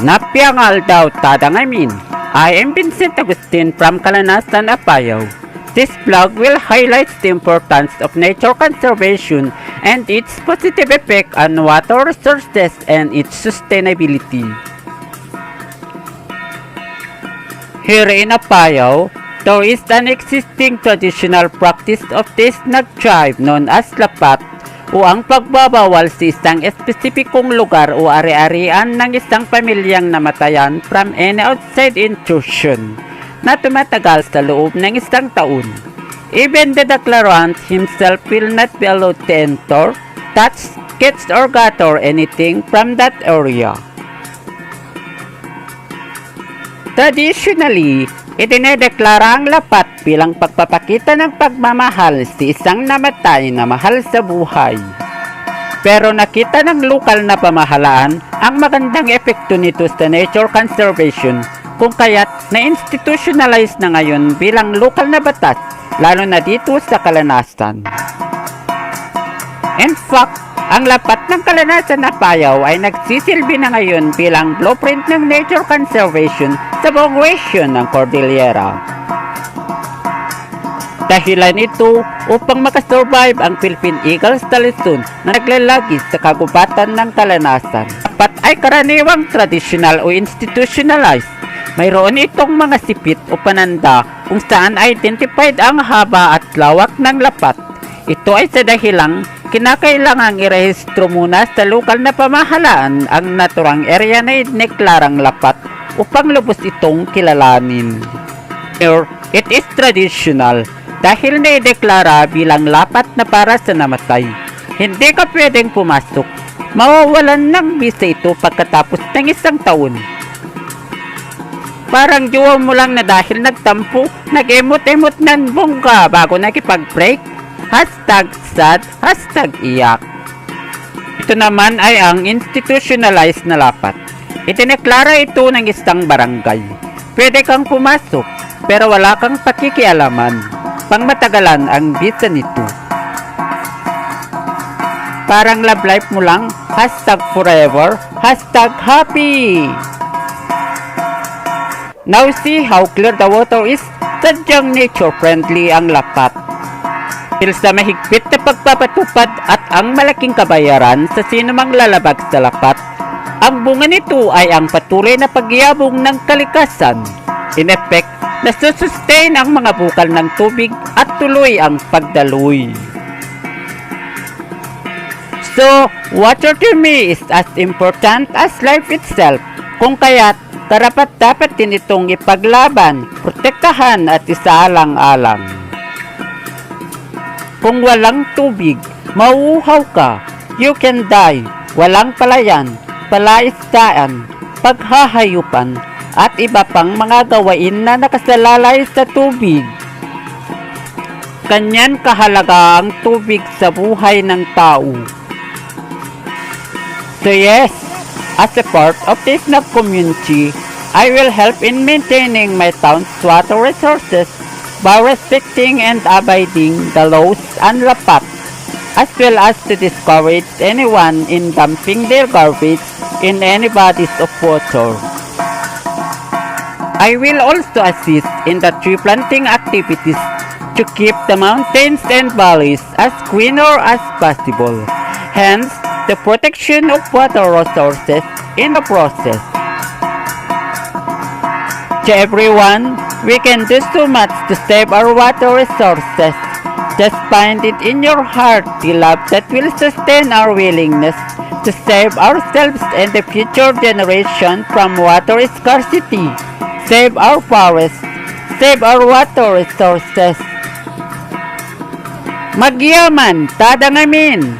Napiangal daw tadangamin. I am Vincent Agustin from Kalanasan, Apayao. This blog will highlight the importance of nature conservation and its positive effect on water resources and its sustainability. Here in Apayao, there is an existing traditional practice of the Isnag tribe known as Lapat o ang pagbabawal sa isang espesipikong lugar o ari-arian ng isang pamilyang namatayan from any outside intrusion na tumatagal sa loob ng isang taon. Even the declarant himself will not be allowed to enter, touch, catch or gather anything from that area. Traditionally, itinedeklara ang lapat bilang pagpapakita ng pagmamahal sa isang namatay na mahal sa buhay. Pero nakita ng lokal na pamahalaan ang magandang epekto nito sa nature conservation kung kaya't na-institutionalize na ngayon bilang lokal na batas, lalo na dito sa Kalanasan. In fact, ang lapat ng Kalanasan na Apayao ay nagsisilbi na ngayon bilang blueprint ng nature conservation sa buong region ng Cordillera. Dahilan ito upang makasurvive ang Philippine Eagle sa Luzon na naglalagi sa kagubatan ng Kalanasan. Lapat ay karaniwang traditional o institutionalized. Mayroon itong mga sipit o pananda kung saan identified ang haba at lawak ng lapat. Ito ay sa dahilang kinakailangang irehistro muna sa lokal na pamahalaan ang naturang area na idineklarang lapat upang lubos itong kilalanin. Here, it is traditional dahil naideklara bilang lapat na para sa namatay. Hindi ka pwedeng pumasok. Mawawalan ng bisa ito pagkatapos ng isang taon. Parang diwa mo lang na dahil nagtampo, nag-emot-emot ng bongga bago nakipag-break. #sad, #iyak. Ito naman ay ang institutionalized na lapat. Itineklara ito ng isang barangay. Pwede kang pumasok, pero wala kang pakikialaman. Pangmatagalan ang bisa nito. Parang love life mo lang, #forever, #happy. Now see how clear the water is. Sadyang nature-friendly ang lapat. Dahil sa mahigpit na pagpapatupad at ang malaking kabayaran sa sinumang lalabag sa lapat, ang bunga nito ay ang patuloy na pagyabong ng kalikasan. In effect, nasusustain ang mga bukal ng tubig at tuloy ang pagdaloy. So, water to me is as important as life itself. Kung kaya't, karapat-dapat din itong ipaglaban, protektahan at isaalang-alang. Kung walang tubig, mauuhaw ka, you can die, walang palayan, palaisdaan, paghahayupan, at iba pang mga gawain na nakasalalay sa tubig. Kanyan kahalaga ang tubig sa buhay ng tao. So yes, as a part of the Isnag community, I will help in maintaining my town's water resources by respecting and abiding the laws and lapat, as well as to discourage anyone in dumping their garbage in any bodies of water. I will also assist in the tree planting activities to keep the mountains and valleys as greener as possible, hence the protection of water resources in the process. To everyone, we can do so much to save our water resources. Just find it in your heart the love that will sustain our willingness to save ourselves and the future generation from water scarcity. Save our forests, save our water resources. Magyaman, tadangamin!